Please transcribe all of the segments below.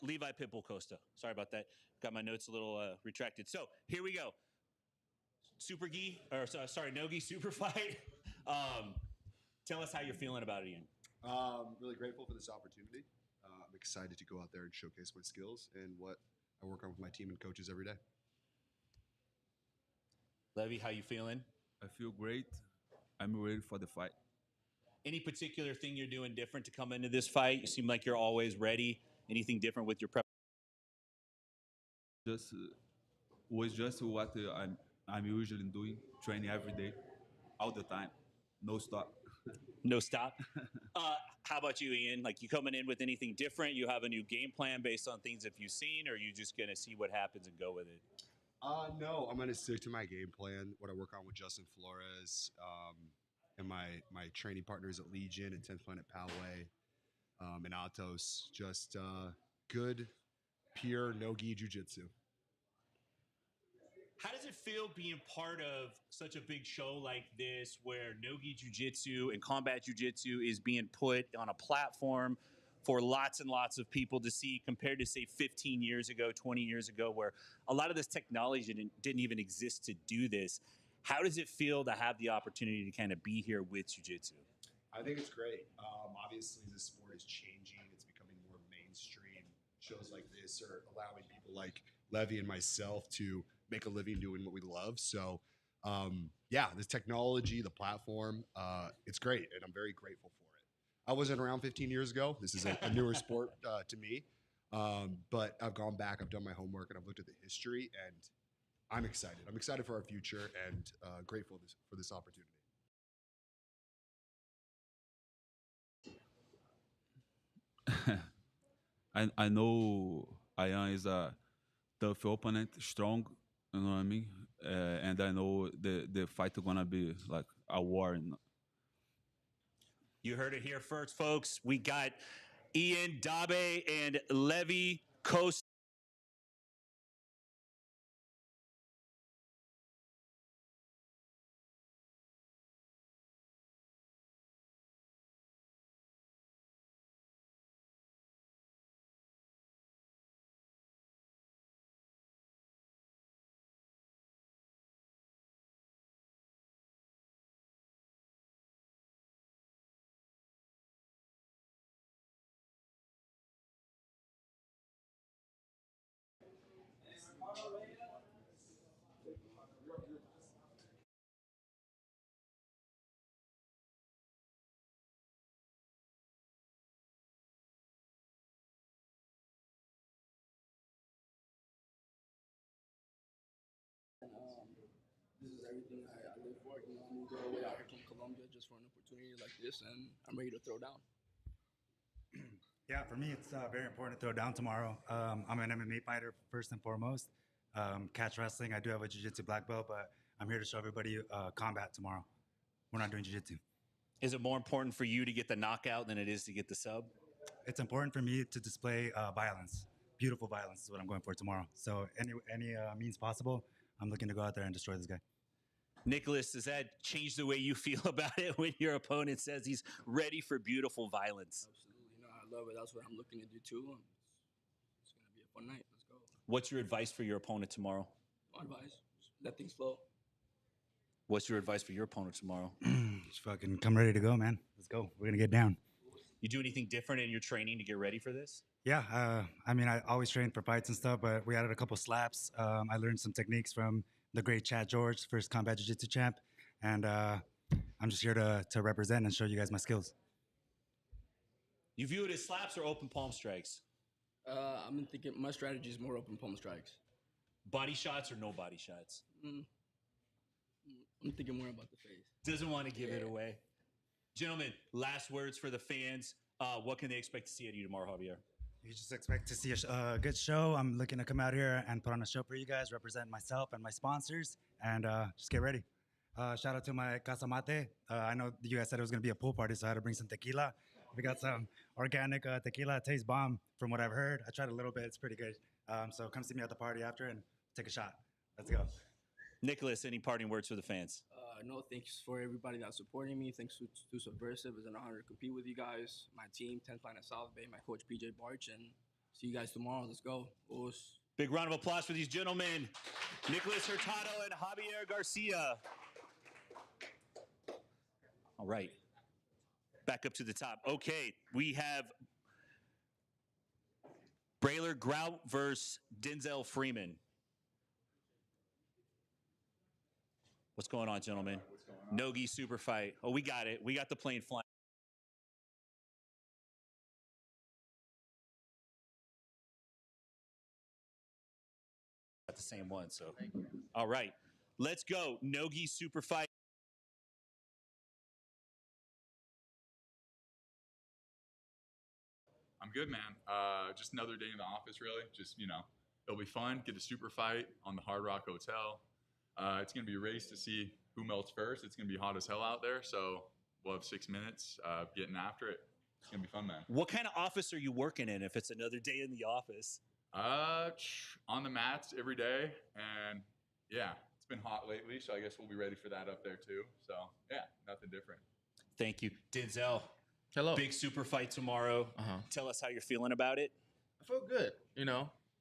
Levi Pitbull Costa. Sorry about that. Got my notes a little retracted. So here we go. Nogi super fight. Tell us how you're feeling about it, Ian. Really grateful for this opportunity. I'm excited to go out there and showcase my skills and what I work on with my team and coaches every day. Levi, how you feeling? I feel great. I'm ready for the fight. Any particular thing you're doing different to come into this fight? You seem like you're always ready. Anything different with your prep? Just was just what I'm usually doing, training every day, all the time, no stop. No stop. How about you, Ian? Like, you coming in with anything different? You have a new game plan based on things that you've seen, or are you just gonna see what happens and go with it? No, I'm gonna stick to my game plan. What I work on with Justin Flores, and my training partners at Legion and 10th Planet Poway, and Atos. Just good, pure no-gi jiu-jitsu. How does it feel being part of such a big show like this, where no-gi jiu-jitsu and combat jiu-jitsu is being put on a platform for lots and lots of people to see, compared to, say, 15 years ago, 20 years ago, where a lot of this technology didn't even exist to do this? How does it feel to have the opportunity to kind of be here with jiu-jitsu? I think it's great. Obviously, the sport is changing. It's becoming more mainstream. Shows like this are allowing people like Levi and myself to make a living doing what we love. So, yeah, this technology, the platform, it's great, and I'm very grateful for it. I wasn't around 15 years ago. This is a newer sport to me, but I've gone back. I've done my homework, and I've looked at the history, and I'm excited. I'm excited for our future and grateful for this opportunity. I know Ian is a tough opponent, strong, you know what I mean? And I know the fight is gonna be like a war. You heard it here first, folks. We got Ian Dabe and Levi Costa. This is everything I live for. You know, I moved all the way out here from Colombia just for an opportunity like this, and I'm ready to throw down. Yeah, for me, it's very important to throw down tomorrow. I'm an MMA fighter first and foremost. Catch wrestling, I do have a jiu-jitsu black belt, but I'm here to show everybody combat tomorrow. We're not doing jiu-jitsu. Is it more important for you to get the knockout than it is to get the sub? It's important for me to display violence. Beautiful violence is what I'm going for tomorrow. So any means possible, I'm looking to go out there and destroy this guy. Nicholas, does that change the way you feel about it when your opponent says he's ready for beautiful violence? Absolutely. You know, I love it. That's what I'm looking to do too. And it's going to be a fun night. Let's go. What's your advice for your opponent tomorrow? My advice, let things flow. What's your advice for your opponent tomorrow? Just fucking come ready to go, man. Let's go. We're going to get down. You do anything different in your training to get ready for this? Yeah, I mean, I always train for fights and stuff, but we added a couple slaps. I learned some techniques from the great Chad George, first combat jiu-jitsu champ, and I'm just here to represent and show you guys my skills. You view it as slaps or open palm strikes? I'm thinking my strategy is more open palm strikes. Body shots or no body shots? I'm thinking more about the face. Doesn't want to give it away. Gentlemen, last words for the fans. What can they expect to see at you tomorrow, Javier? You just expect to see a good show. I'm looking to come out here and put on a show for you guys, represent myself and my sponsors, and just get ready. Shout out to my Casa Mate. I know you guys said it was going to be a pool party, so I had to bring some tequila. We got some organic tequila. It tastes bomb from what I've heard. I tried a little bit. It's pretty good. So come see me at the party after and take a shot. Let's go. Nicholas, any parting words for the fans? No, thanks for everybody that's supporting me. Thanks to Subversiv. It's an honor to compete with you guys. My team, 10th Planet South Bay, my coach, PJ Barch, and See you guys tomorrow. Let's go. Bulls. Big round of applause for these gentlemen, Nicholas Hurtado and Javier Garcia. All right. Back up to the top. Okay, we have Brailer Grout versus Denzel Freeman. What's going on, gentlemen? Nogi super fight. Oh, we got it. We got the plane flying. Got the same one, so. All right. Let's go. Nogi super fight. I'm good, man. Just another day in the office, really. Just, it'll be fun. Get a super fight on the Hard Rock Hotel. It's going to be a race to see who melts first. It's going to be hot as hell out there, so we'll have 6 minutes getting after it. It's going to be fun, man. What kind of office are you working in if it's another day in the office? On the mats every day, and yeah, it's been hot lately, so I guess we'll be ready for that up there too. So yeah, nothing different. Thank you. Denzel. Hello. Big super fight tomorrow. Tell us how you're feeling about it. I feel good.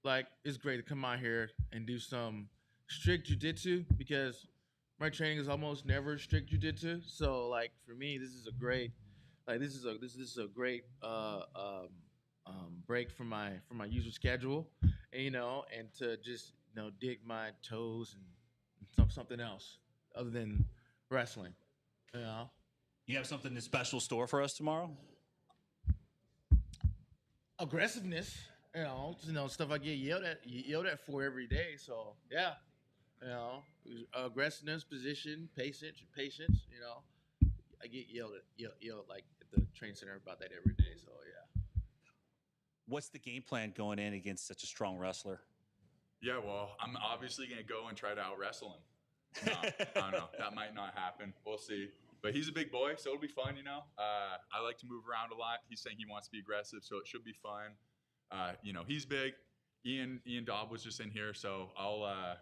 Like it's great to come out here and do some strict jiu-jitsu because my training is almost never strict jiu-jitsu. So like for me, this is a great, great break from my usual schedule, and to just dig my toes and something else other than wrestling. You have something in special store for us tomorrow? Aggressiveness, stuff I get yelled at for every day. So yeah, aggressiveness, position, patience. I get yelled like at the training center about that every day. So yeah. What's the game plan going in against such a strong wrestler? Yeah, well, I'm obviously going to go and try to out-wrestle him. No, I don't know. That might not happen. We'll see. But he's a big boy, so it'll be fun, I like to move around a lot. He's saying he wants to be aggressive, so it should be fun. He's big. Ian Dobb was just in here, so I'll,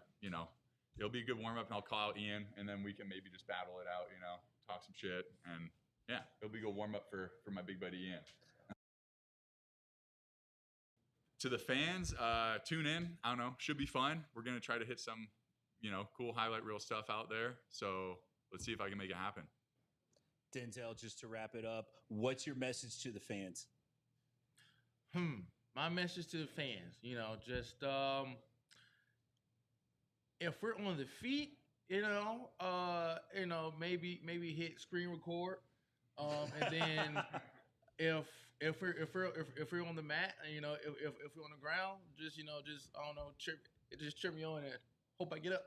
it'll be a good warm-up, and I'll call out Ian, and then we can maybe just battle it out, talk some shit. And, yeah, it'll be a good warm-up for my big buddy Ian. To the fans, tune in. I don't know. Should be fun. We're going to try to hit some, cool highlight reel stuff out there. So let's see if I can make it happen. Denzel, just to wrap it up, what's your message to the fans? My message to the fans, just if we're on the feet, maybe hit screen record, and then if we're on the mat, if we're on the ground, just I don't know, trip me on and hope I get up.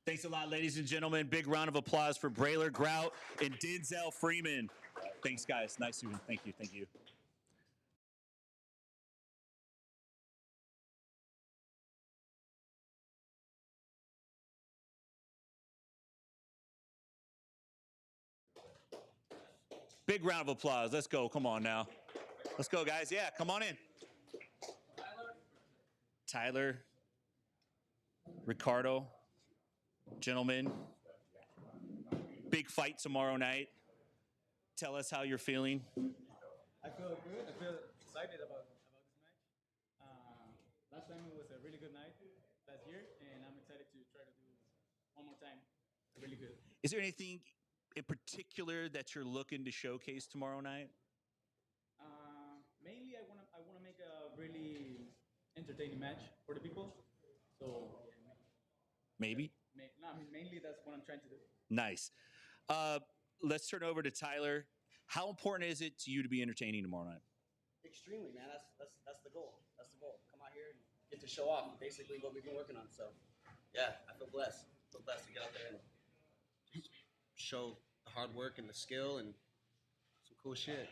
Thanks a lot, ladies and gentlemen. Big round of applause for Brailer Grout and Denzel Freeman. Thanks, guys. Nice to meet you. Thank you. Thank you. Big round of applause. Let's go. Come on now. Let's go, guys. Yeah, come on in. Tyler, Ricardo, gentlemen, big fight tomorrow night. Tell us how you're feeling. I feel good. I feel excited about this match. Last time it was a really good night last year, and I'm excited to try to do one more time. Really good. Is there anything in particular that you're looking to showcase tomorrow night? Mainly, I want to make a really entertaining match for the people. So Maybe. Mainly that's what I'm trying to do. Nice. Let's turn over to Tyler. How important is it to you to be entertaining tomorrow night? Extremely, man. That's the goal. That's the goal. Come out here and get to show off basically what we've been working on. So, yeah, I feel blessed. I feel blessed to get out there and show the hard work and the skill and some cool shit.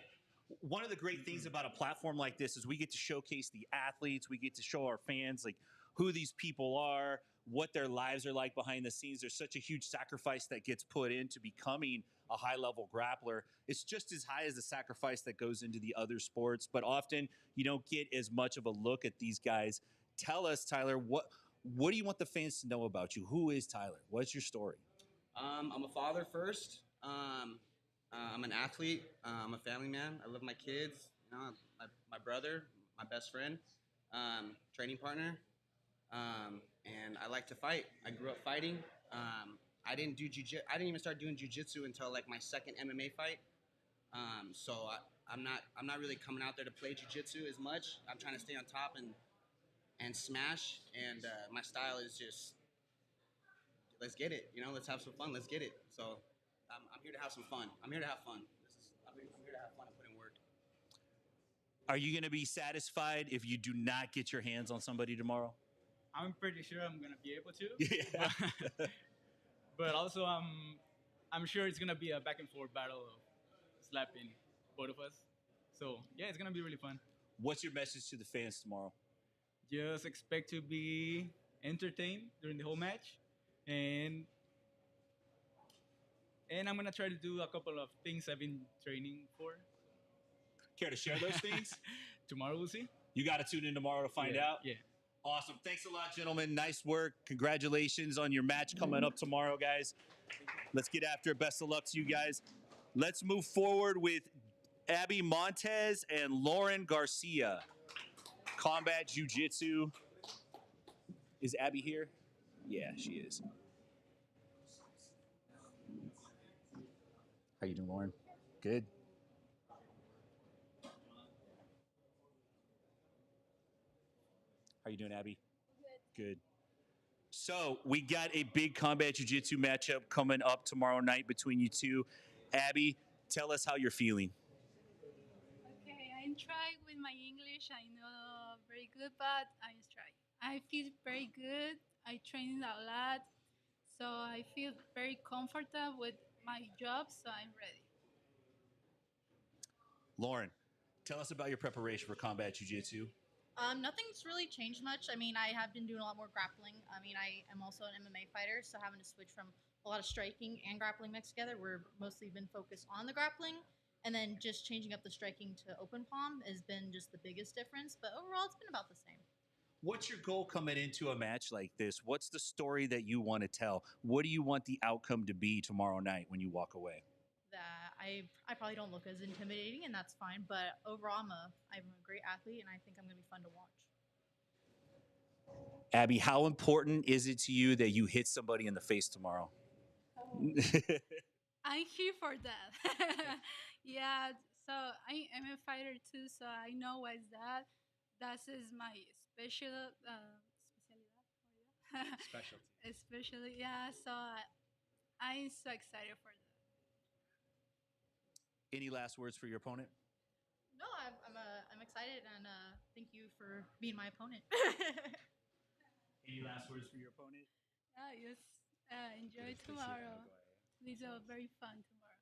One of the great things about a platform like this is we get to showcase the athletes. We get to show our fans like who these people are, what their lives are like behind the scenes. There's such a huge sacrifice that gets put into becoming a high-level grappler. It's just as high as the sacrifice that goes into the other sports, but often you don't get as much of a look at these guys. Tell us, Tyler, what do you want the fans to know about you? Who is Tyler? What's your story? I'm a father first. I'm an athlete. I'm a family man. I love my kids. my brother, my best friend, training partner, and I like to fight. I grew up fighting. I didn't do I didn't even start doing jiu-jitsu until like my second MMA fight. So I'm not really coming out there to play jiu-jitsu as much. I'm trying to stay on top and smash. And my style is just let's get it. You know, let's have some fun. Let's get it. So I'm here to have some fun. I'm here to have fun. I'm here to have fun and put in work. Are you going to be satisfied if you do not get your hands on somebody tomorrow? I'm pretty sure I'm gonna be able to. Yeah. But also, I'm sure it's gonna be a back and forth battle of slapping both of us. So yeah, it's gonna be really fun. What's your message to the fans tomorrow? Just expect to be entertained during the whole match, and I'm gonna try to do a couple of things I've been training for. Care to share those things? Tomorrow we'll see. You got to tune in tomorrow to find out? Yeah. Awesome. Thanks a lot, gentlemen. Nice work. Congratulations on your match coming up tomorrow, guys. Let's get after it. Best of luck to you guys. Let's move forward with Abby Montez and Lauren Garcia. Combat Jiu-Jitsu. Is Abby here? Yeah, she is. How you doing, Lauren? Good. How you doing, Abby? Good. So we got a big combat jiu-jitsu matchup coming up tomorrow night between you two. Abby, tell us how you're feeling. Okay, I try with my English. I know very good, but I try. I feel very good. I train a lot, so I feel very comfortable with my job. So I'm ready. Lauren, tell us about your preparation for combat jiu-jitsu. Nothing's really changed much. I mean, I have been doing a lot more grappling. I mean, I am also an MMA fighter, so having to switch from a lot of striking and grappling mixed together, we're mostly been focused on the grappling, and then just changing up the striking to open palm has been just the biggest difference. But overall, it's been about the same. What's your goal coming into a match like this? What's the story that you want to tell? What do you want the outcome to be tomorrow night when you walk away? That I probably don't look as intimidating, and that's fine. But overall, I'm a great athlete, and I think I'm going to be fun to watch. Abby, how important is it to you that you hit somebody in the face tomorrow? I'm here for that. Yeah, so I am a fighter too, so I know what's that. That is my special specialidad. Specialty. Especially, yeah. So I'm so excited for that. Any last words for your opponent? No, I'm excited, and thank you for being my opponent. Any last words for your opponent? Yes, enjoy tomorrow. These are very fun tomorrow.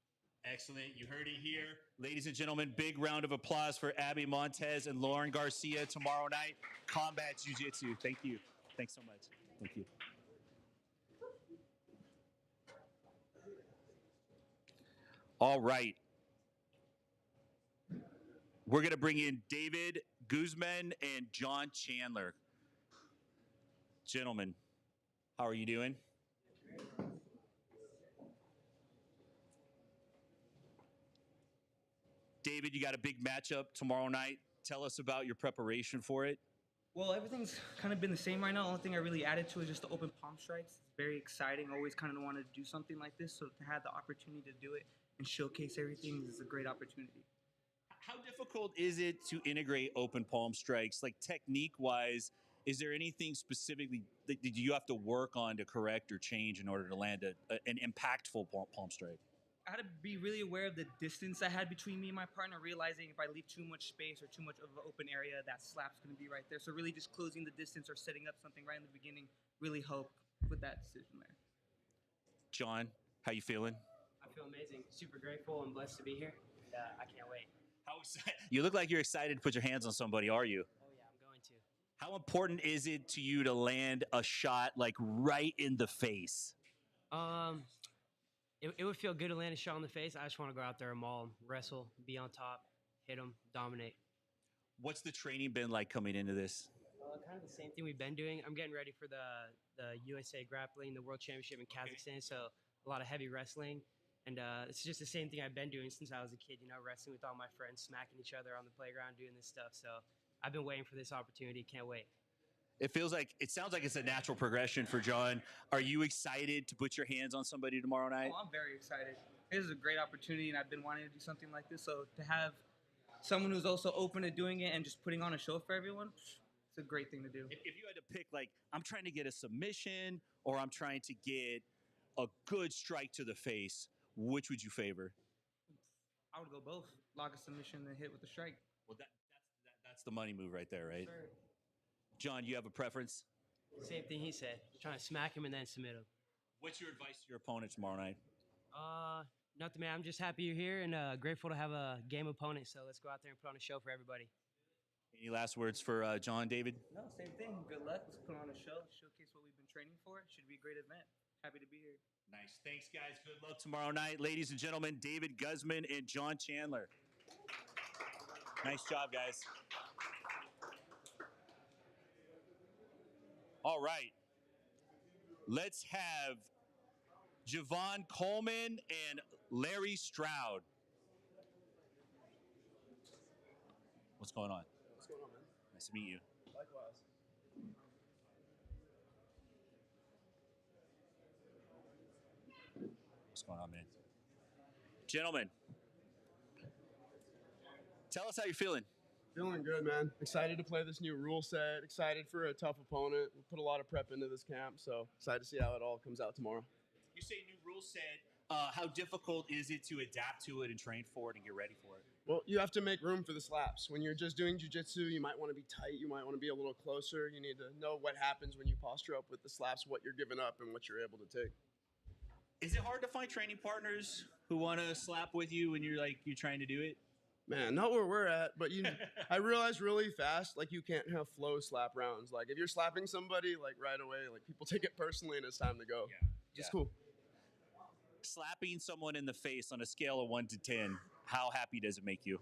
Excellent. You heard it here. Ladies and gentlemen, big round of applause for Abby Montez and Lauren Garcia tomorrow night. Combat Jiu-Jitsu. Thank you. Thanks so much. Thank you. All right. We're going to bring in David Guzman and John Chandler. Gentlemen, how are you doing? David, you got a big matchup tomorrow night. Tell us about your preparation for it. Well, everything's kind of been the same right now. The only thing I really added to is just the open palm strikes. It's very exciting. Always kind of wanted to do something like this, so to have the opportunity to do it and showcase everything is a great opportunity. How difficult is it to integrate open palm strikes? Like technique-wise, is there anything specifically that you have to work on to correct or change in order to land an impactful palm strike? I had to be really aware of the distance I had between me and my partner, realizing if I leave too much space or too much of an open area, that slap's going to be right there. So really just closing the distance or setting up something right in the beginning really helped with that decision there. John, how you feeling? I feel amazing. Super grateful and blessed to be here. And I can't wait. How excited? You look like you're excited to put your hands on somebody, are you? Oh, yeah, I'm going to. How important is it to you to land a shot like right in the face? It would feel good to land a shot in the face. I just want to go out there and maul him, wrestle, be on top, hit him, dominate. What's the training been like coming into this? Kind of the same thing we've been doing. I'm getting ready for the USA Grappling, the World Championship in Kazakhstan, so a lot of heavy wrestling. And it's just the same thing I've been doing since I was a kid, you know, wrestling with all my friends, smacking each other on the playground, doing this stuff. So I've been waiting for this opportunity. Can't wait. It sounds like it's a natural progression for John. Are you excited to put your hands on somebody tomorrow night? Oh, I'm very excited. This is a great opportunity, and I've been wanting to do something like this. So to have someone who's also open to doing it and just putting on a show for everyone, it's a great thing to do. If you had to pick, like, I'm trying to get a submission or I'm trying to get a good strike to the face, which would you favor? I would go both. Lock a submission and hit with a strike. Well, that's the money move right there, right? Sure. John, you have a preference? Same thing he said. Trying to smack him and then submit him. What's your advice to your opponent tomorrow night? Nothing, man. I'm just happy you're here and grateful to have a game opponent. So let's go out there and put on a show for everybody. Any last words for John, David? No, same thing. Good luck. Let's put on a show, showcase what we've been training for. It should be a great event. Happy to be here. Nice. Thanks, guys. Good luck tomorrow night. Ladies and gentlemen, David Guzman and John Chandler. Nice job, guys. All right. Let's have Javon Coleman and Larry Stroud. What's going on? What's going on, man? Nice to meet you. Likewise. What's going on, man? Gentlemen, tell us how you're feeling. Feeling good, man. Excited to play this new rule set. Excited for a tough opponent. We put a lot of prep into this camp, so excited to see how it all comes out tomorrow. You say new rule set. How difficult is it to adapt to it and train for it and get ready for it? Well, you have to make room for the slaps. When you're just doing jiu-jitsu, you might want to be tight. You might want to be a little closer. You need to know what happens when you posture up with the slaps, what you're giving up, and what you're able to take. Is it hard to find training partners who want to slap with you when you're trying to do it? Man, not where we're at, but I realized really fast, like, you can't have flow slap rounds. Like, if you're slapping somebody, like, right away, like, people take it personally and it's time to go. Yeah. It's cool. Slapping someone in the face on a scale of 1 to 10, how happy does it make you?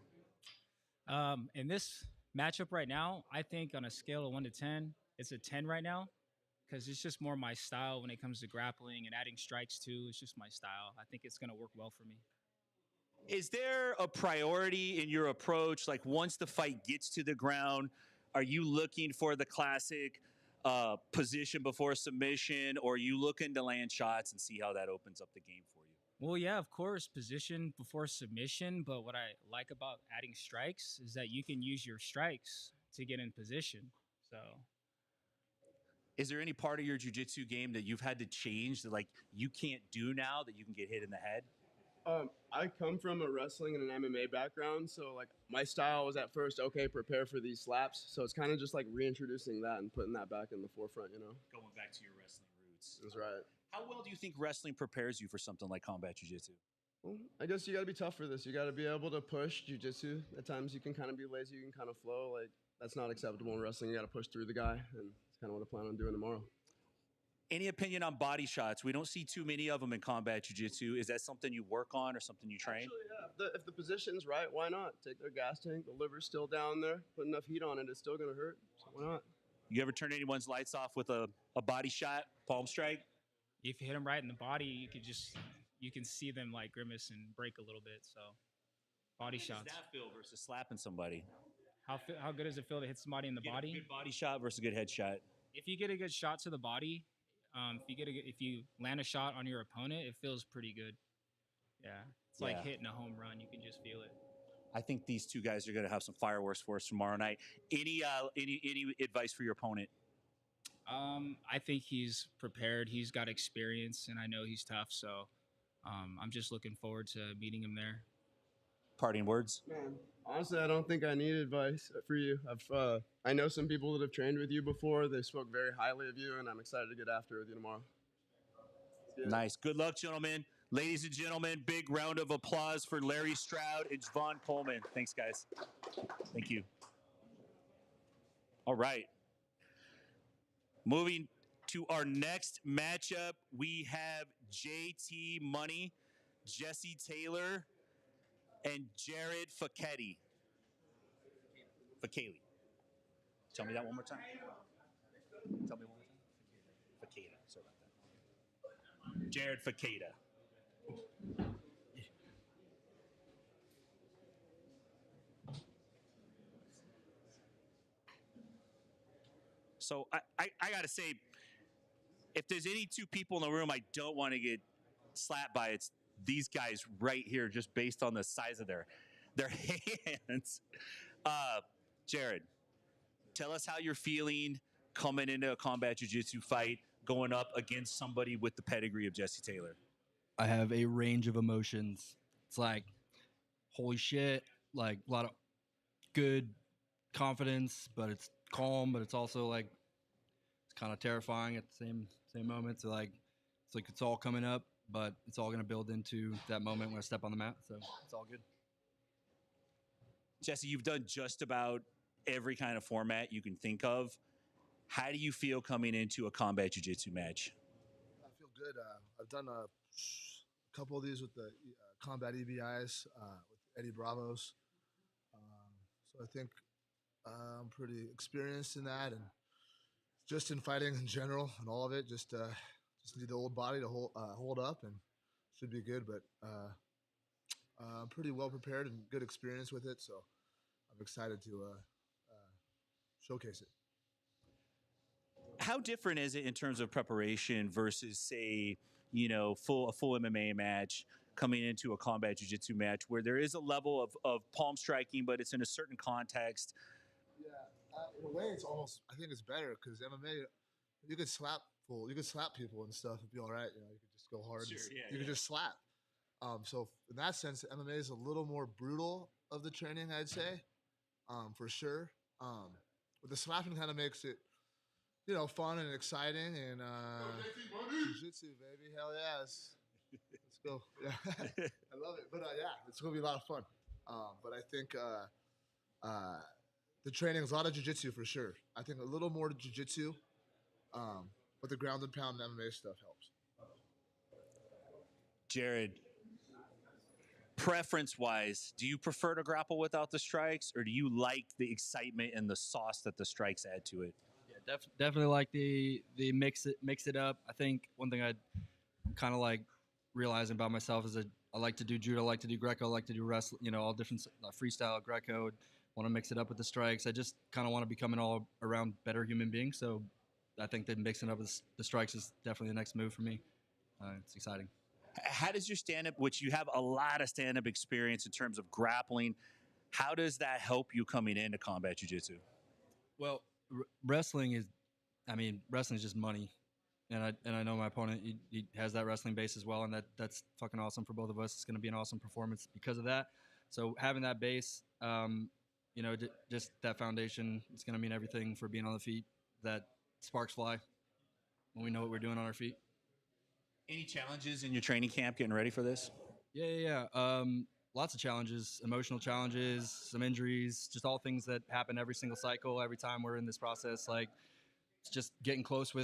In this matchup right now, I think on a scale of 1 to 10, it's a 10 right now because it's just more my style when it comes to grappling and adding strikes too. It's just my style. I think it's going to work well for me. Is there a priority in your approach? Like, once the fight gets to the ground, are you looking for the classic position before submission, or are you looking to land shots and see how that opens up the game for you? Well, yeah, of course, position before submission. But what I like about adding strikes is that you can use your strikes to get in position. So, is there any part of your jiu-jitsu game that you've had to change that, like, you can't do now that you can get hit in the head? I come from a wrestling and an MMA background, so like my style was at first, okay, prepare for these slaps. So it's kind of just like reintroducing that and putting that back in the forefront, you know? Going back to your wrestling roots. That's right. How well do you think wrestling prepares you for something like combat jiu-jitsu? Well, I guess you got to be tough for this. You got to be able to push jiu-jitsu. At times you can kind of be lazy, you can kind of flow. Like, that's not acceptable in wrestling. You got to push through the guy, and it's kind of what I plan on doing tomorrow. Any opinion on body shots? We don't see too many of them in combat jiu-jitsu. Is that something you work on or something you train? Actually, yeah. If the position's right, why not? Take their gas tank, the liver's still down there, put enough heat on it, it's still going to hurt. So why not? You ever turn anyone's lights off with a body shot, palm strike? if you hit them right in the body, you can see them like grimace and break a little bit. So body shots. How does that feel versus slapping somebody? How good does it feel to hit somebody in the body? Good body shot versus a good head shot. If you get a good shot to the body, if you land a shot on your opponent, it feels pretty good. Yeah, it's like hitting a home run. You can just feel it. I think these two guys are going to have some fireworks for us tomorrow night. Any advice for your opponent? I think he's prepared. He's got experience, and I know he's tough. So I'm just looking forward to meeting him there. Parting words? Man, honestly, I don't think I need advice for you. I know some people that have trained with you before. They spoke very highly of you, and I'm excited to get after it with you tomorrow. Nice. Good luck, gentlemen. Ladies and gentlemen, big round of applause for Larry Stroud and Javon Coleman. Thanks, guys. Thank you. All right. Moving to our next matchup, we have JT Money, Jesse Taylor, and Jared Fakeli. Fakeli. Tell me that one more time. Tell me one more time. Fakeda. Sorry about that. Jared Fakeda. So I got to say, if there's any two people in the room I don't want to get slapped by, it's these guys right here, just based on the size of their hands. Jared, tell us how you're feeling coming into a combat jiu-jitsu fight, going up against somebody with the pedigree of Jesse Taylor. I have a range of emotions. It's like, holy shit, like a lot of good confidence, but it's calm, but it's also like it's kind of terrifying at the same moment. So like it's all coming up, but it's all gonna build into that moment when I step on the mat. So it's all good. Jesse, you've done just about every kind of format you can think of. How do you feel coming into a combat jiu-jitsu match? I feel good. I've done a couple of these with the combat EBIs with Eddie Bravos. So I think I'm pretty experienced in that, and just in fighting in general and all of it. Just need the old body to hold up, and should be good. But I'm pretty well prepared and good experience with it, so I'm excited to showcase it. How different is it in terms of preparation versus, say, a full MMA match coming into a combat jiu-jitsu match where there is a level of palm striking, but it's in a certain context? Yeah, in a way, it's almost. I think it's better because MMA, you could slap people and stuff and be all right. You could just go hard. Sure, You could just slap. So in that sense, MMA is a little more brutal of the training, I'd say, for sure. But the slapping kind of makes it, fun and exciting, and jiu-jitsu, baby, hell yeah, let's go. Yeah, I love it. But yeah, it's gonna be a lot of fun. But I think the training is a lot of jiu-jitsu for sure. I think a little more jiu-jitsu, but the ground and pound MMA stuff helps. Jared, preference-wise, do you prefer to grapple without the strikes, or do you like the excitement and the sauce that the strikes add to it? Yeah, definitely like the mix it up. I think one thing I'm kind of like realizing about myself is that I like to do judo, I like to do Greco, I like to do wrestling, all different freestyle, Greco. Want to mix it up with the strikes. I just kind of want to become an all-around better human being. So I think that mixing up with the strikes is definitely the next move for me. It's exciting. How does your stand-up, which you have a lot of stand-up experience in terms of grappling, how does that help you coming into combat jiu-jitsu? Well, wrestling is just money. And I know my opponent, he has that wrestling base as well, and that's fucking awesome for both of us. It's going to be an awesome performance because of that. So having that base, just that foundation, it's going to mean everything for being on the feet. That sparks fly when we know what we're doing on our feet. Any challenges in your training camp getting ready for this? Yeah. Lots of challenges, emotional challenges, some injuries, just all things that happen every single cycle, every time we're in this process. Like, it's just getting closer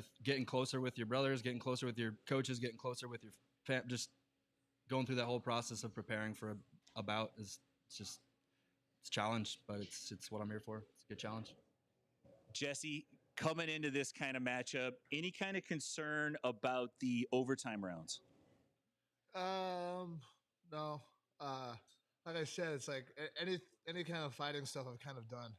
with your brothers, getting closer with your coaches, getting closer with your just going through that whole process of preparing for a bout it's a challenge, but it's what I'm here for. It's a good challenge. Jesse, coming into this kind of matchup, any kind of concern about the overtime rounds? No. Like I said, it's like any kind of fighting stuff I've kind of done.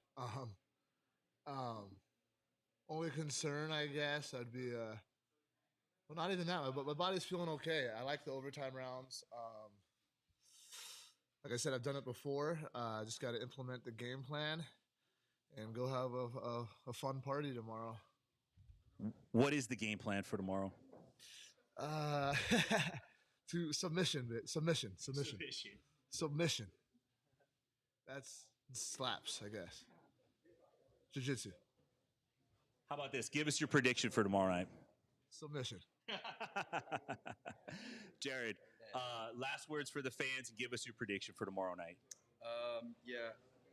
Only concern, I guess, I'd be well, not even that, but my body's feeling okay. I like the overtime rounds. Like I said, I've done it before. I just got to implement the game plan and go have a fun party tomorrow. What is the game plan for tomorrow? To submission. That's slaps, I guess. Jiu-jitsu. How about this? Give us your prediction for tomorrow night. Submission. Jared, last words for the fans, and give us your prediction for tomorrow night.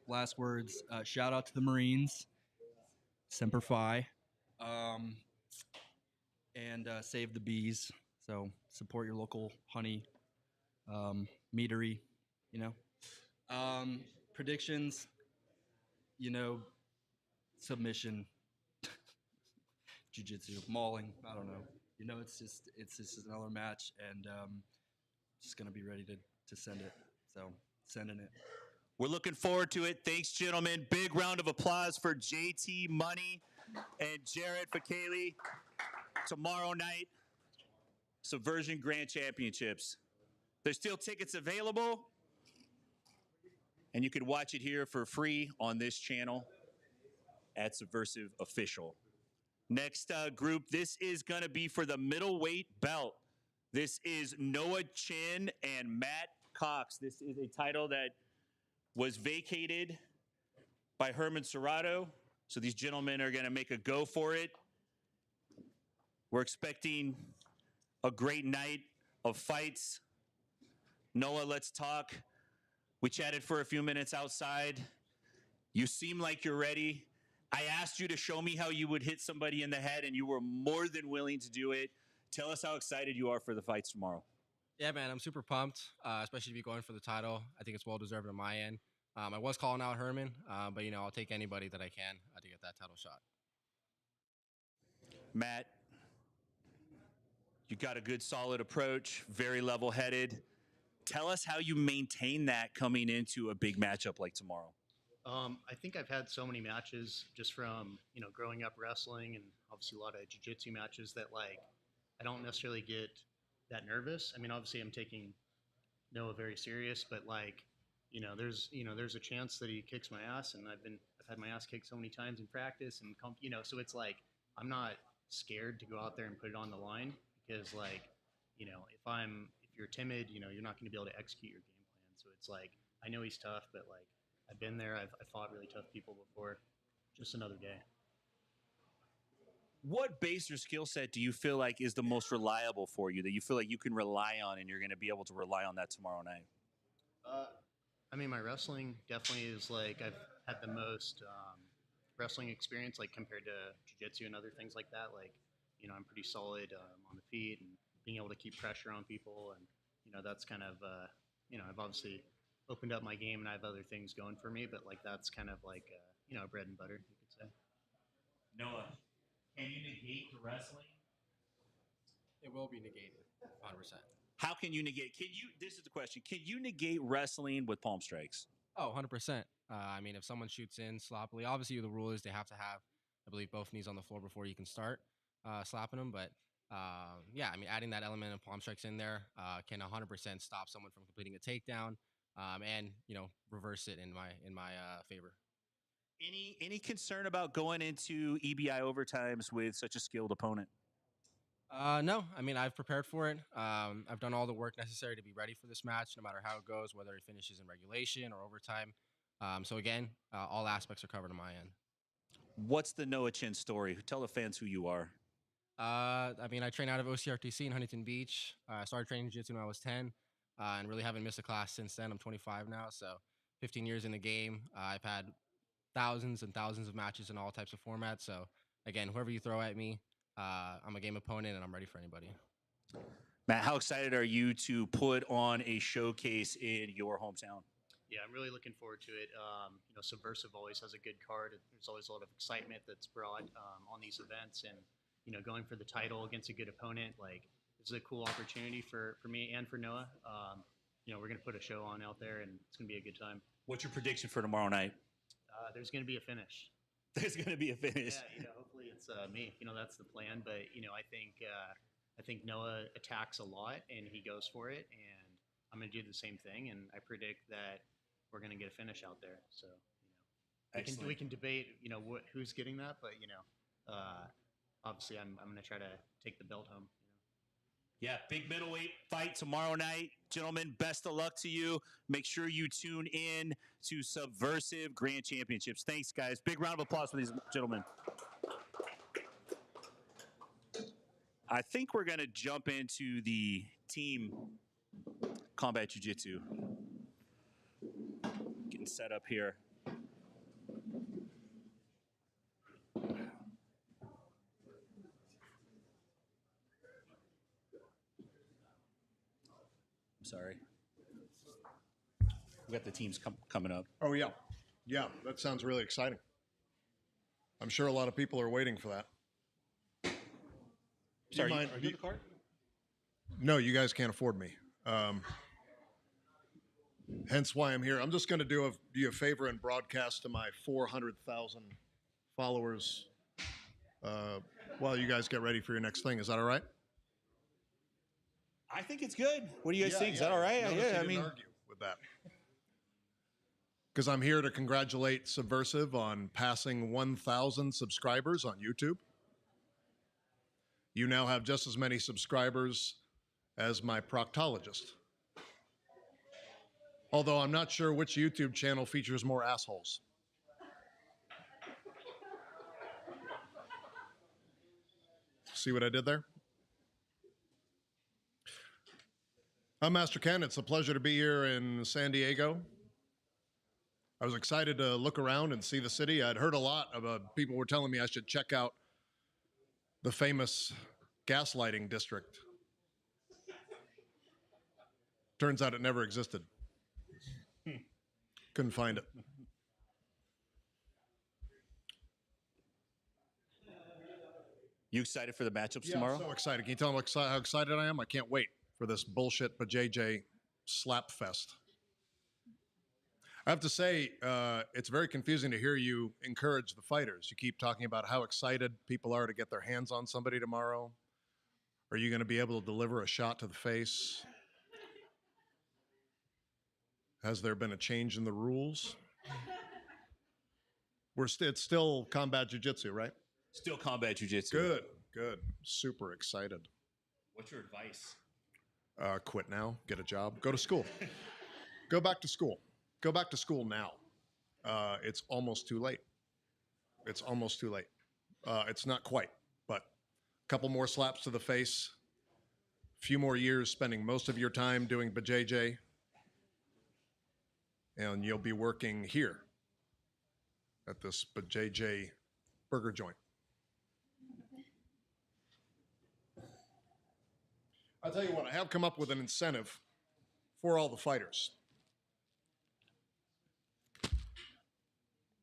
Last words. Shout out to the Marines. Semper Fi. And save the bees. So support your local honey meadery, predictions, submission, jiu-jitsu, mauling. I don't know. It's just another match, and just going to be ready to send it. So sending it. We're looking forward to it. Thanks, gentlemen. Big round of applause for JT Money. and Jared Fakeli. Tomorrow night, Subversion Grand Championships. There's still tickets available, and you can watch it here for free on this channel at Subversiv Official. Next group, this is going to be for the middleweight belt. This is Noah Chin and Matt Cox. This is a title that was vacated by Herman Serrato. So these gentlemen are going to make a go for it. We're expecting a great night of fights. Noah, let's talk. We chatted for a few minutes outside. You seem like you're ready. I asked you to show me how you would hit somebody in the head, and you were more than willing to do it. Tell us how excited you are for the fights tomorrow. Yeah, man, I'm super pumped, especially to be going for the title. I think it's well-deserved on my end. I was calling out Herman, but, you know, I'll take anybody that I can to get that title shot. Matt, you got a good, solid approach, very level-headed. Tell us how you maintain that coming into a big matchup like tomorrow. I think I've had so many matches just from, you know, growing up wrestling and obviously a lot of jiu-jitsu matches that, like, I don't necessarily get that nervous. I mean, obviously I'm taking Noah very serious, but, like, there's a chance that he kicks my ass, and I've had my ass kicked so many times in practice, and so it's like I'm not scared to go out there and put it on the line because, like, if you're timid, you're not going to be able to execute your game plan. So it's like I know he's tough, but, like, I've been there. I've fought really tough people before. Just another day. What base or skill set do you feel like is the most reliable for you, that you feel like you can rely on and you're going to be able to rely on that tomorrow night? I mean, my wrestling definitely is, like, I've had the most wrestling experience, like, compared to jiu-jitsu and other things like that. Like, I'm pretty solid on the feet and being able to keep pressure on people. And, that's kind of, I've obviously opened up my game and I have other things going for me, but, like, that's kind of like, bread and butter, you could say. Noah, can you negate the wrestling? It will be negated, 100%. How can you negate? This is the question. Can you negate wrestling with palm strikes? Oh, 100%. I mean, if someone shoots in sloppily, obviously the rule is they have to have, I believe, both knees on the floor before you can start slapping them. But yeah, I mean, adding that element of palm strikes in there can 100% stop someone from completing a takedown and, reverse it in my favor. Any concern about going into EBI overtimes with such a skilled opponent? No, I mean, I've prepared for it. I've done all the work necessary to be ready for this match, no matter how it goes, whether it finishes in regulation or overtime. So again, all aspects are covered on my end. What's the Noah Chin story? Tell the fans who you are. I mean, I train out of OCRTC in Huntington Beach. I started training jiu-jitsu when I was 10 and really haven't missed a class since then. I'm 25 now, so 15 years in the game. I've had thousands and thousands of matches in all types of formats. So again, whoever you throw at me, I'm a game opponent, and I'm ready for anybody. Matt, how excited are you to put on a showcase in your hometown? Yeah, I'm really looking forward to it. Subversiv always has a good card. There's always a lot of excitement that's brought on these events, and going for the title against a good opponent, like, this is a cool opportunity for me and for Noah. We're gonna put a show on out there, and it's gonna be a good time. What's your prediction for tomorrow night? There's gonna be a finish. There's gonna be a finish. Yeah, hopefully it's me. That's the plan. But I think Noah attacks a lot and he goes for it, and I'm gonna do the same thing. And I predict that we're gonna get a finish out there. So we can debate who's getting that, but obviously I'm gonna try to take the belt home. Yeah, big middleweight fight tomorrow night. Gentlemen, best of luck to you. Make sure you tune in to Subversiv Grand Championships. Thanks, guys. Big round of applause for these gentlemen. I think we're going to jump into the team combat jiu-jitsu. Getting set up here. Sorry. We got the teams coming up. Oh, yeah. Yeah, that sounds really exciting. I'm sure a lot of people are waiting for that. Sorry, are you the card? No, you guys can't afford me. Hence why I'm here. I'm just going to do you a favor and broadcast to my 400,000 followers while you guys get ready for your next thing. Is that all right? I think it's good. What do you guys think? Is that all right? Notice you didn't argue with that. Because I'm here to congratulate Subversiv on passing 1,000 subscribers on YouTube. You now have just as many subscribers as my proctologist. Although I'm not sure which YouTube channel features more assholes. See what I did there? I'm Master Ken. It's a pleasure to be here in San Diego. I was excited to look around and see the city. I'd heard a lot about people were telling me I should check out the famous gaslighting district. Turns out it never existed. Couldn't find it. You excited for the matchups Yeah, tomorrow? I'm so excited. Can you tell them how excited I am? I can't wait for this bullshit JJ slap fest. I have to say, it's very confusing to hear you encourage the fighters. You keep talking about how excited people are to get their hands on somebody tomorrow. Are you going to be able to deliver a shot to the face? Has there been a change in the rules? It's still combat jiu-jitsu, right? Still combat jiu-jitsu. Good, good. Super excited. What's your advice? Quit now, get a job, go to school. Go back to school. Go back to school now. It's almost too late. It's almost too late. It's not quite, but a couple more slaps to the face, a few more years spending most of your time doing BJJ, and you'll be working here at this BJJ burger joint. I'll tell you what, I have come up with an incentive for all the fighters.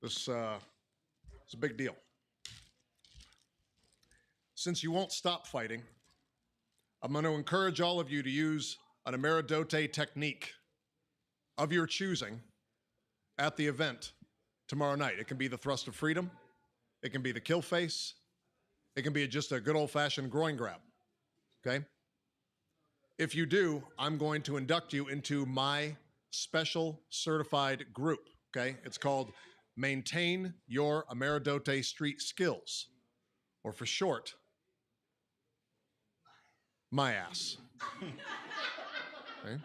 This is a big deal. Since you won't stop fighting, I'm going to encourage all of you to use an Ameridote technique of your choosing at the event tomorrow night. It can be the thrust of freedom. It can be the kill face. It can be just a good old-fashioned groin grab, okay? If you do, I'm going to induct you into my special certified group, okay? It's called Maintain Your Ameridote Street Skills, or for short, my ass. Okay?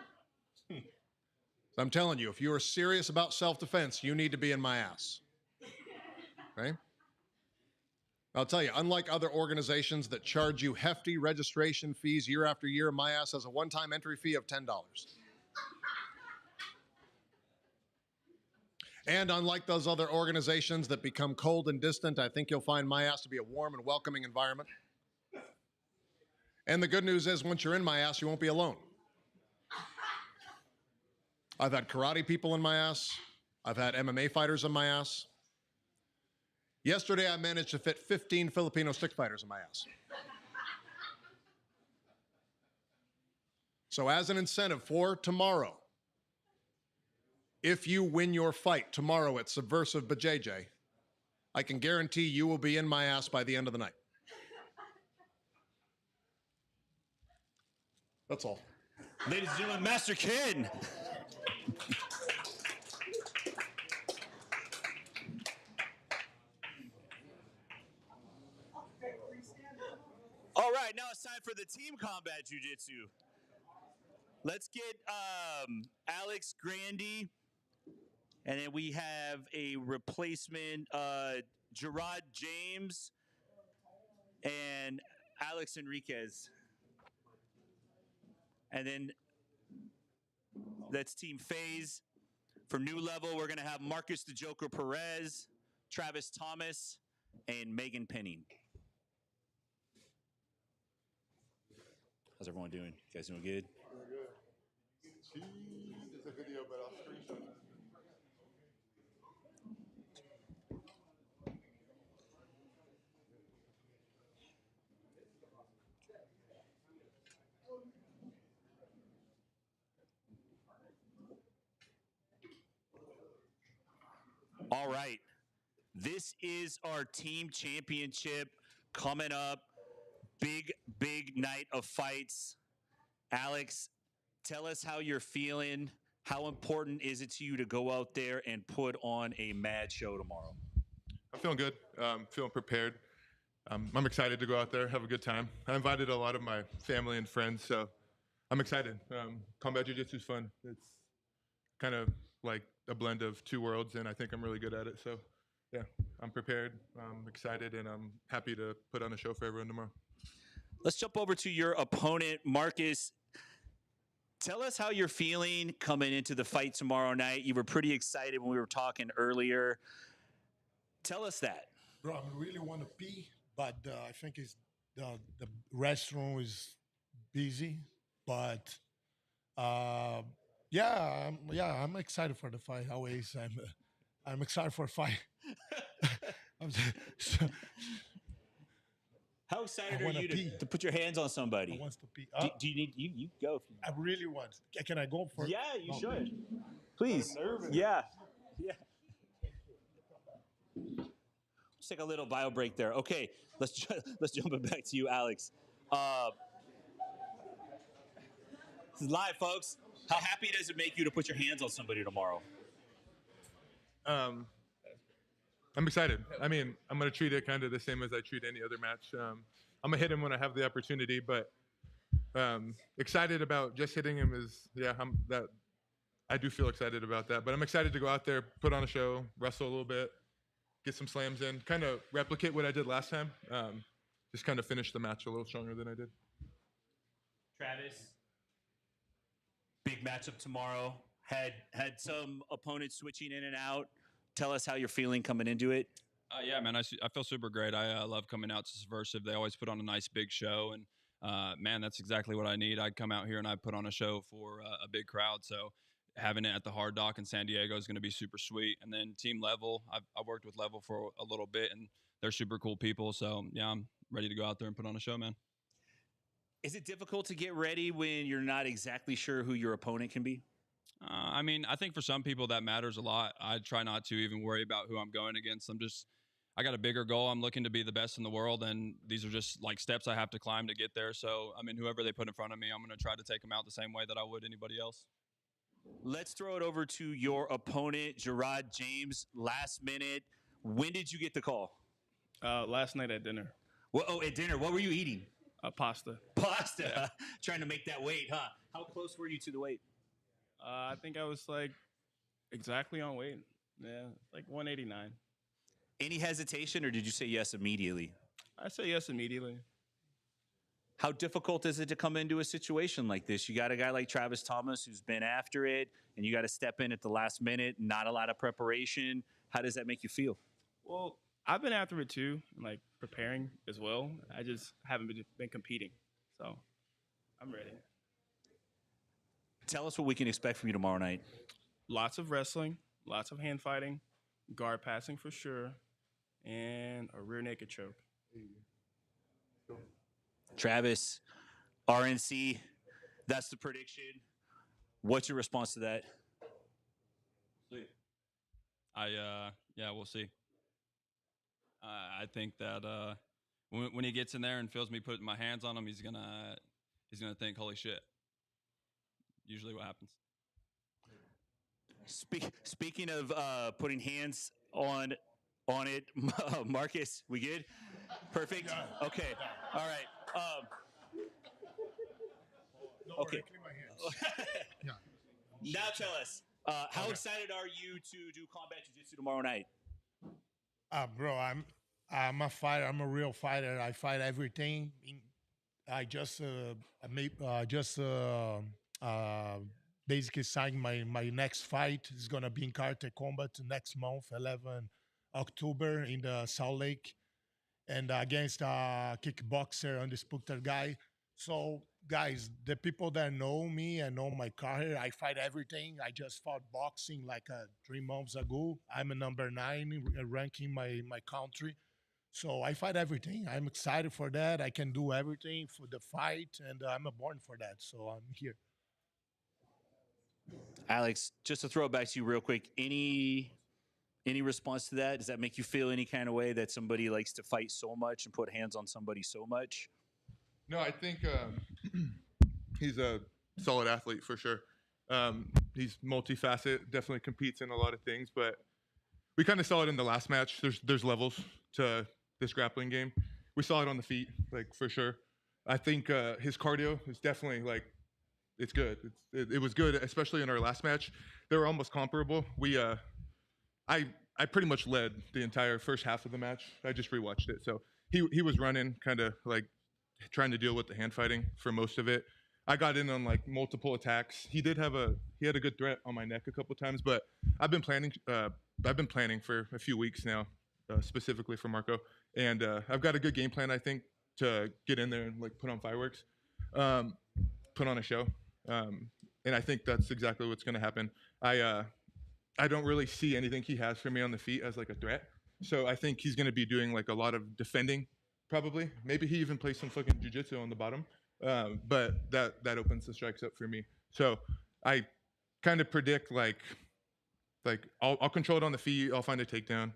So I'm telling you, if you are serious about self-defense, you need to be in my ass. Okay? I'll tell you, unlike other organizations that charge you hefty registration fees year after year, my ass has a one-time entry fee of $10. And unlike those other organizations that become cold and distant, I think you'll find my ass to be a warm and welcoming environment. And the good news is, once you're in my ass, you won't be alone. I've had karate people in my ass. I've had MMA fighters in my ass. Yesterday, I managed to fit 15 Filipino stick fighters in my ass. So as an incentive for tomorrow, if you win your fight tomorrow at Subversiv BJJ, I can guarantee you will be in my ass by the end of the night. That's all. Ladies and gentlemen, Master Ken. All right, now it's time for the team combat jiu-jitsu. Let's get Alex Grandy, and then we have a replacement, Gerard James and Alex Enriquez. And then that's Team Phase. For new level, we're going to have Marcus the Joker Perez, Travis Thomas, and Megan Penning. How's everyone doing? You guys doing good? All right. This is our team championship coming up, big night of fights. Alex, tell us how you're feeling. How important is it to you to go out there and put on a mad show tomorrow? I'm feeling good. Feeling prepared. I'm excited to go out there, have a good time. I invited a lot of my family and friends, so I'm excited. Combat jiu-jitsu is fun. It's kind of like a blend of two worlds, and I think I'm really good at it. So, yeah, I'm prepared. I'm excited, and I'm happy to put on a show for everyone tomorrow. Let's jump over to your opponent, Marcus. Tell us how you're feeling coming into the fight tomorrow night. You were pretty excited when we were talking earlier. Tell us that. Bro, I really want to pee, but I think it's the restroom is busy. But I'm excited for the fight. Always, I'm excited for a fight. How excited are you to put your hands on somebody? I want to pee. Do you need you go? If you I really want. Can I go for? Yeah, you should. Please. Yeah. Let's take a little bio break there. Okay, let's jump it back to you, Alex. This is live, folks. How happy does it make you to put your hands on somebody tomorrow? I'm excited. I mean, I'm going to treat it kind of the same as I treat any other match. I'm going to hit him when I have the opportunity, but excited about just hitting him is, I do feel excited about that. But I'm excited to go out there, put on a show, wrestle a little bit, get some slams in, kind of replicate what I did last time. Just kind of finish the match a little stronger than I did. Travis, big matchup tomorrow. Had some opponents switching in and out. Tell us how you're feeling coming into it. Yeah, man, I feel super great. I love coming out to Subversiv. They always put on a nice big show, and man, that's exactly what I need. I come out here and I put on a show for a big crowd. So having it at the Hard Dock in San Diego is going to be super sweet. And then Team Level, I worked with Level for a little bit, and they're super cool people. So yeah, I'm ready to go out there and put on a show, man. Is it difficult to get ready when you're not exactly sure who your opponent can be? I mean, I think for some people that matters a lot. I try not to even worry about who I'm going against. I got a bigger goal. I'm looking to be the best in the world, and these are just like steps I have to climb to get there. So, I mean, whoever they put in front of me, I'm going to try to take them out the same way that I would anybody else. Let's throw it over to your opponent, Gerard James. Last minute, when did you get the call? Last night at dinner. At dinner. What were you eating? Pasta. Pasta. Yeah. Trying to make that weight, huh? How close were you to the weight? I think I was like exactly on weight. Yeah, like 189. Any hesitation, or did you say yes immediately? I say yes immediately. How difficult is it to come into a situation like this? You got a guy like Travis Thomas who's been after it, and you got to step in at the last minute, not a lot of preparation. How does that make you feel? Well, I've been after it too, like preparing as well. I just haven't been competing. So I'm ready. Tell us what we can expect from you tomorrow night. Lots of wrestling, lots of hand fighting, guard passing for sure, and a rear naked choke. Travis, RNC, that's the prediction. What's your response to that? We'll see. I think that when he gets in there and feels me putting my hands on him, he's gonna think, holy shit. Usually what happens. Speaking of putting hands on it, Marcus, we good? Perfect. Okay. All right. Okay. Now tell us, how excited are you to do combat jiu-jitsu tomorrow night? Bro, I'm a fighter. I'm a real fighter. I fight everything. I just basically signed my next fight. It's gonna be in Karate Combat next month, 11 October in the Salt Lake, and against a kickboxer, undisputed guy. So, guys, the people that know me and know my career, I fight everything. I just fought boxing like 3 months ago. I'm a number 9 ranking my country. So I fight everything. I'm excited for that. I can do everything for the fight, and I'm born for that. So I'm here. Alex, just to throw it back to you real quick, any Any response to that? Does that make you feel any kind of way that somebody likes to fight so much and put hands on somebody so much? No, I think he's a solid athlete for sure. He's multifaceted, definitely competes in a lot of things, but we kind of saw it in the last match. There's levels to this grappling game. We saw it on the feet, like for sure. I think his cardio is definitely like it's good. It was good, especially in our last match. They were almost comparable. I pretty much led the entire first half of the match. I just rewatched it, so he was running, kind of like trying to deal with the hand fighting for most of it. I got in on like multiple attacks. He had a good threat on my neck a couple times, but I've been planning for a few weeks now, specifically for Marco, and I've got a good game plan, I think, to get in there and like put on fireworks, put on a show, and I think that's exactly what's going to happen. I don't really see anything he has for me on the feet as like a threat, so I think he's going to be doing like a lot of defending, probably. Maybe he even plays some fucking jiu-jitsu on the bottom, but that opens the strikes up for me. So I kind of predict like I'll control it on the feet. I'll find a takedown,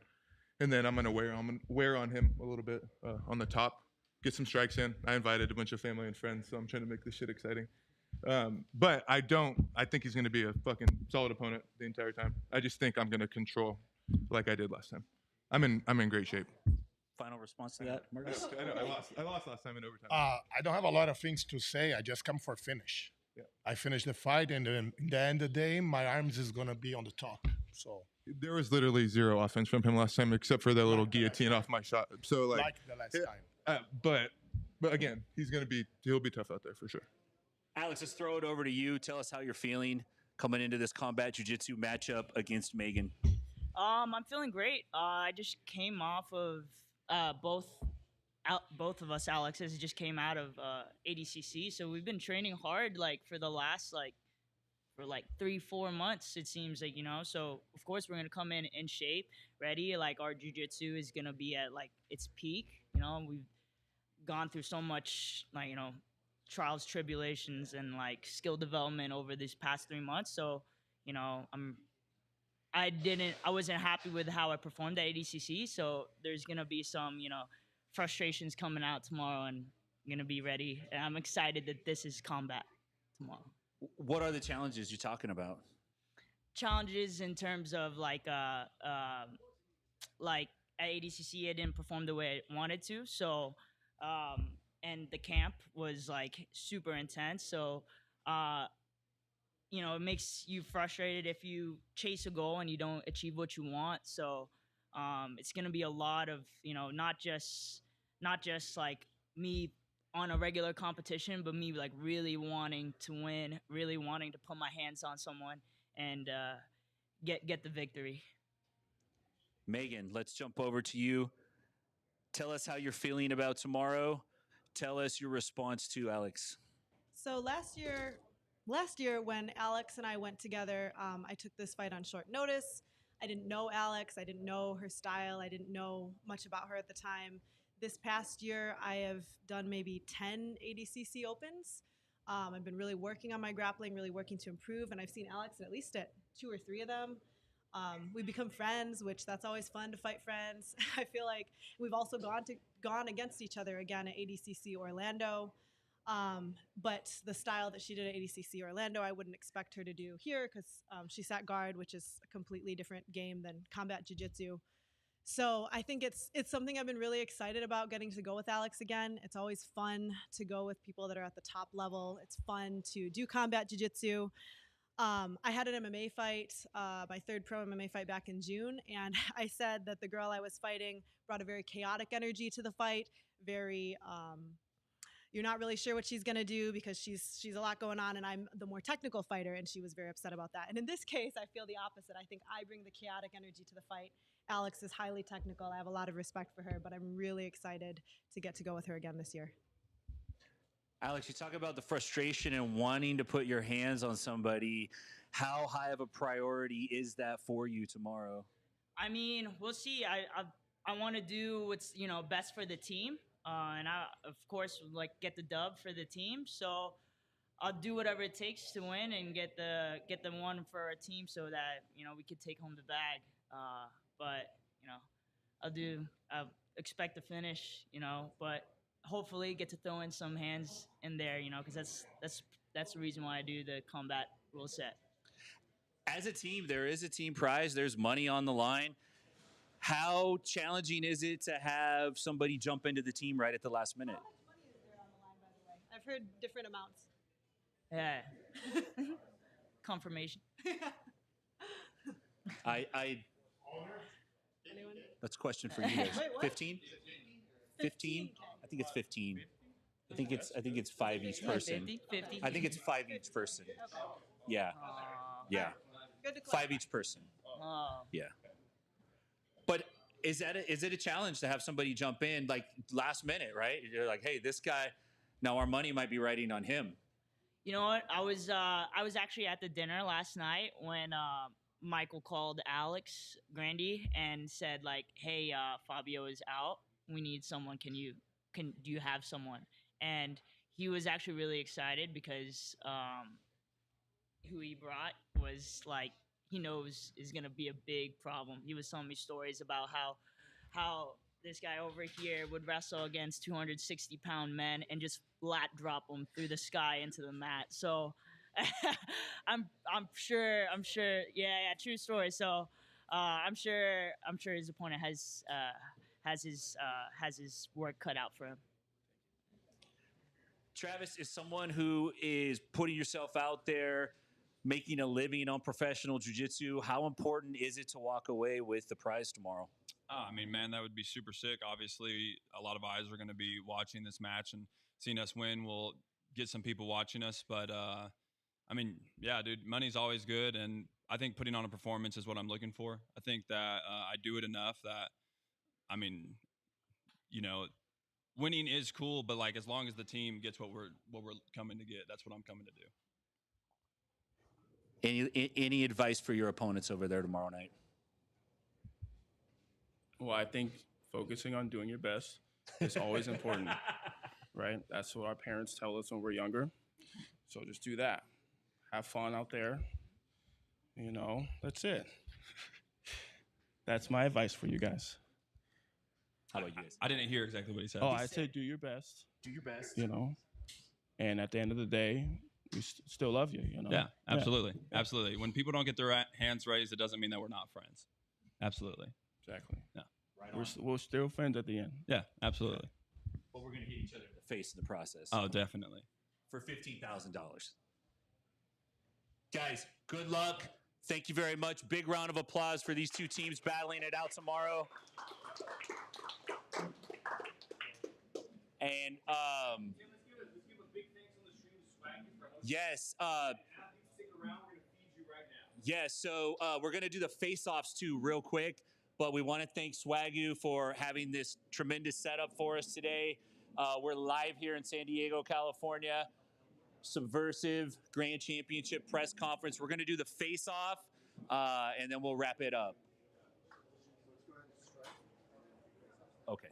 and then I'm gonna wear on him a little bit on the top, get some strikes in. I invited a bunch of family and friends, so I'm trying to make this shit exciting. But I think he's gonna be a fucking solid opponent the entire time. I just think I'm gonna control like I did last time. I'm in great shape. Final response to that, Marcus? I know, I lost last time in overtime. I don't have a lot of things to say. I just come for finish. Yeah. I finished the fight, and then in the end of the day, my arms is gonna be on the top. So There was literally zero offense from him last time, except for that little guillotine off my shot. So like the last time. But again, he'll be tough out there for sure. Alex, let's throw it over to you. Tell us how you're feeling coming into this combat jiu-jitsu matchup against Megan. I'm feeling great. I just came off of both of us Alexes just came out of ADCC, so we've been training hard like for the last for 3-4 months, it seems like, so of course we're gonna come in shape, ready. Like our jiu-jitsu is gonna be at like its peak. We've gone through so much trials, tribulations, and like skill development over these past 3 months. So I wasn't happy with how I performed at ADCC, so there's gonna be some frustrations coming out tomorrow, and I'm gonna be ready. And I'm excited that this is combat tomorrow. What are the challenges you're talking about? Challenges in terms of like at ADCC I didn't perform the way I wanted to, so and the camp was like super intense, so it makes you frustrated if you chase a goal and you don't achieve what you want. So it's gonna be a lot of not just like me on a regular competition, but me like really wanting to win, really wanting to put my hands on someone and get the victory. Megan, let's jump over to you. Tell us how you're feeling about tomorrow. Tell us your response to Alex. So last year when Alex and I went together, I took this fight on short notice. I didn't know Alex. I didn't know her style. I didn't know much about her at the time. This past year, I have done maybe 10 ADCC Opens. I've been really working on my grappling, really working to improve, and I've seen Alex at least at 2 or 3 of them. We've become friends, which that's always fun to fight friends. I feel like we've also gone against each other again at ADCC Orlando. But the style that she did at ADCC Orlando, I wouldn't expect her to do here because she sat guard, which is a completely different game than combat jiu-jitsu. So I think it's something I've been really excited about, getting to go with Alex again. It's always fun to go with people that are at the top level. It's fun to do combat jiu-jitsu. I had an MMA fight, my third pro MMA fight back in June, and I said that the girl I was fighting brought a very chaotic energy to the fight, very you're not really sure what she's going to do because she's a lot going on, and I'm the more technical fighter, and she was very upset about that. And in this case, I feel the opposite. I think I bring the chaotic energy to the fight. Alex is highly technical. I have a lot of respect for her, but I'm really excited to get to go with her again this year. Alex, you talk about the frustration and wanting to put your hands on somebody. How high of a priority is that for you tomorrow? I mean, we'll see. I want to do what's best for the team, and I of course like get the dub for the team. So I'll do whatever it takes to win and get the one for our team so that we could take home the bag. but I'll expect to finish, but hopefully get to throw in some hands in there, because that's the reason why I do the combat rule set. As a team, there is a team prize. There's money on the line. How challenging is it to have somebody jump into the team right at the last minute? I've heard different amounts. Yeah. Confirmation. That's a question for you guys. Wait, what? 15? 15? I think it's 15. I think it's 5 each person. 50? I think it's 5 each person. Yeah. Yeah. Good to 5 each person. Oh. Yeah. But is it a challenge to have somebody jump in like last minute, right? You're like, hey, this guy, now our money might be riding on him. You know what? I was actually at the dinner last night when Michael called Alex Grandy and said like, "Hey, Fabio is out. We need someone. Do you have someone?" And he was actually really excited because who he brought was like he knows is gonna be a big problem. He was telling me stories about how this guy over here would wrestle against 260-pound men and just flat drop them through the sky into the mat. So I'm sure yeah, true story. So I'm sure his opponent has his work cut out for him. Travis is someone who is putting yourself out there, making a living on professional jiu-jitsu. How important is it to walk away with the prize tomorrow? I mean, man, that would be super sick. Obviously, a lot of eyes are going to be watching this match, and seeing us win will get some people watching us. But, I mean, yeah, dude, money's always good, and I think putting on a performance is what I'm looking for. I think that I do it enough that, I mean, winning is cool, but like as long as the team gets what we're coming to get, that's what I'm coming to do. Any advice for your opponents over there tomorrow night? Well, I think focusing on doing your best is always important, right? That's what our parents tell us when we're younger. So just do that. Have fun out there. That's it. That's my advice for you guys. How about you guys? I didn't hear exactly what he said. Oh, I said do your best. Do your best. And at the end of the day, we still love you, Yeah, absolutely. Yeah. Absolutely. When people don't get their hands raised, it doesn't mean that we're not friends. Absolutely. Exactly. Yeah. We're still friends at the end. Yeah, absolutely. But we're going to hit each other in the face in the process. Oh, definitely. For $15,000. Guys, good luck. Thank you very much. Big round of applause for these two teams battling it out tomorrow. And yes, yes. So we're gonna do the face-offs too, real quick. But we want to thank Swagoo for having this tremendous setup for us today. We're live here in San Diego, California. Subversiv Grand Championship press conference. We're gonna do the face-off, and then we'll wrap it up. Okay.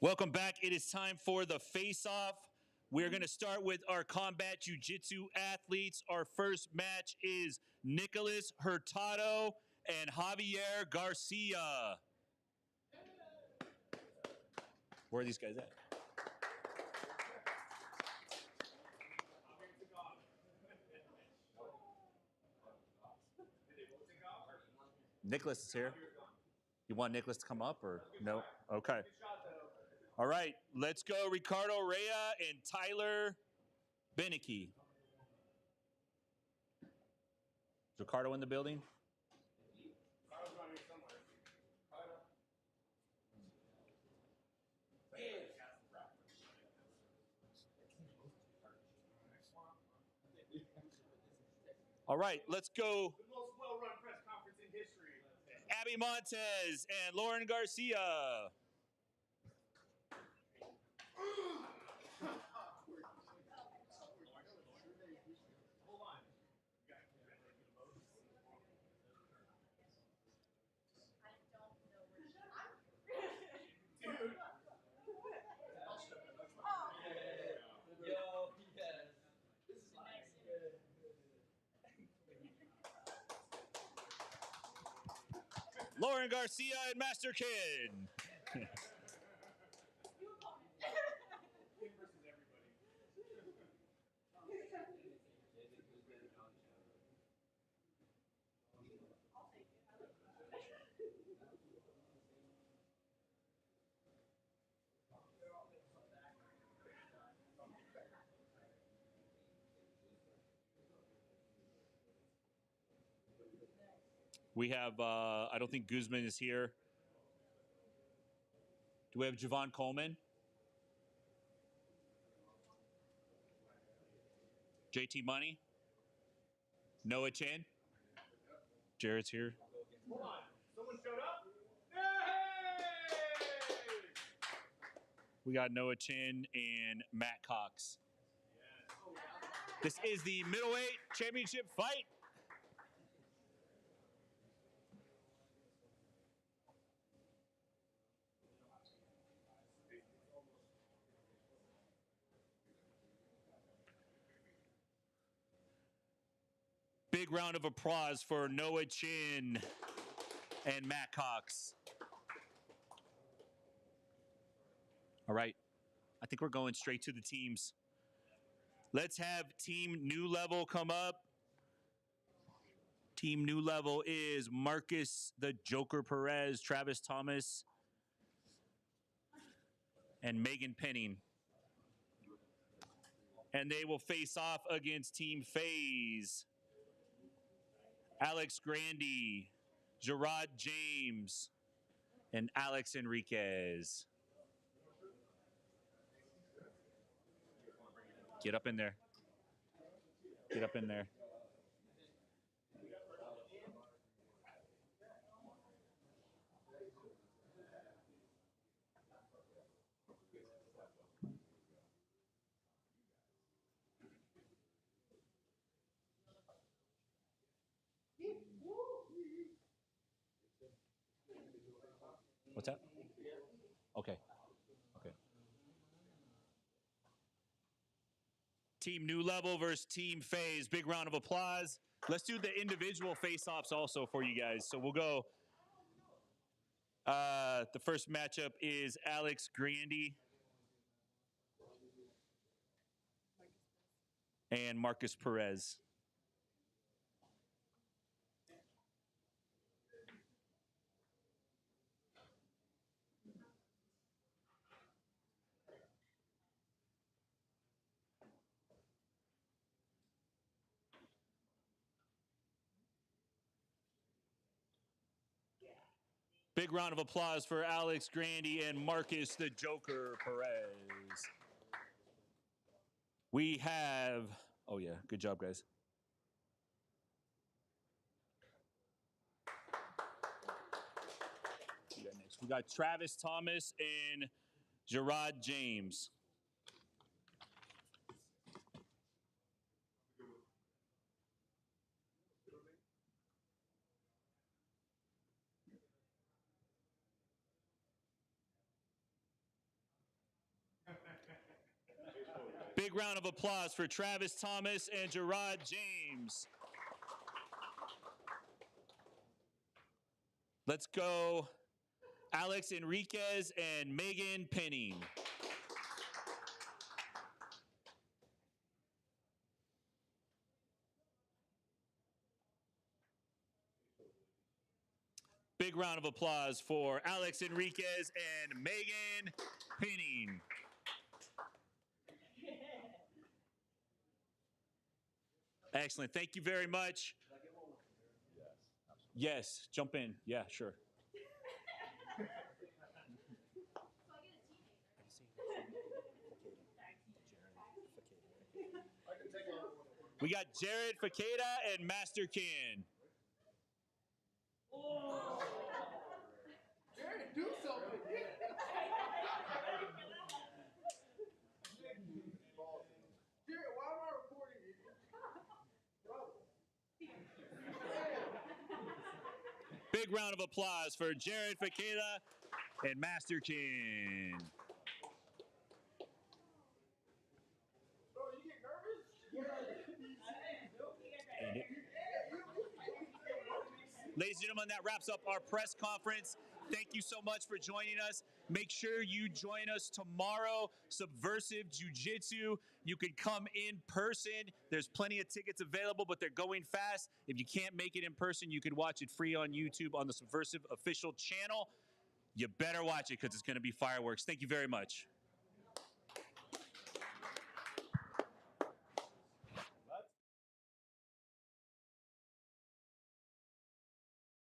Welcome back. It is time for the face-off. We're going to start with our combat jiu-jitsu athletes. Our first match is Nicholas Hurtado and Javier Garcia. Where are these guys at? Nicholas is here. You want Nicholas to come up or no? Okay. All right, let's go Ricardo Rea and Tyler Beneke. Is Ricardo in the building? All right, let's go. The most well-run press conference in history. Abby Montez and Lauren Garcia. Lauren Garcia and Master Kid. We have, I don't think Guzman is here. Do we have Javon Coleman? JT Money? Noah Chan? Jared's here. Hold on. Someone showed up? We got Noah Chin and Matt Cox. This is the middleweight championship fight. Big round of applause for Noah Chin and Matt Cox. All right. I think we're going straight to the teams. Let's have Team New Level come up. Team New Level is Marcus the Joker Perez, Travis Thomas, and Megan Penning. And they will face off against Team FaZe. Alex Grandy, Gerard James, and Alex Enriquez. Get up in there. Get up in there. What's that? Okay. Okay. Team New Level versus Team FaZe. Big round of applause. Let's do the individual face-offs also for you guys. So we'll go. The first matchup is Alex Grandy and Marcus Perez. Big round of applause for Alex Grandy and Marcus the Joker Perez. We have, oh yeah, good job, guys. We got Travis Thomas and Gerard James. Big round of applause for Travis Thomas and Gerard James. Let's go Alex Enriquez and Megan Penning. Big round of applause for Alex Enriquez and Megan Penning. Excellent. Thank you very much. Yes, jump in. Yeah, sure. We got Jared Fakeda and Master Ken. Jared, do something. Jared, why am I recording you? Big round of applause for Jared Fakeda and Master Ken. Bro, you get nervous? Ladies and gentlemen, that wraps up our press conference. Thank you so much for joining us. Make sure you join us tomorrow, Subversiv Jiu-Jitsu. You can come in person. There's plenty of tickets available, but they're going fast. If you can't make it in person, you can watch it free on YouTube on the Subversiv official channel. You better watch it because it's going to be fireworks. Thank you very much.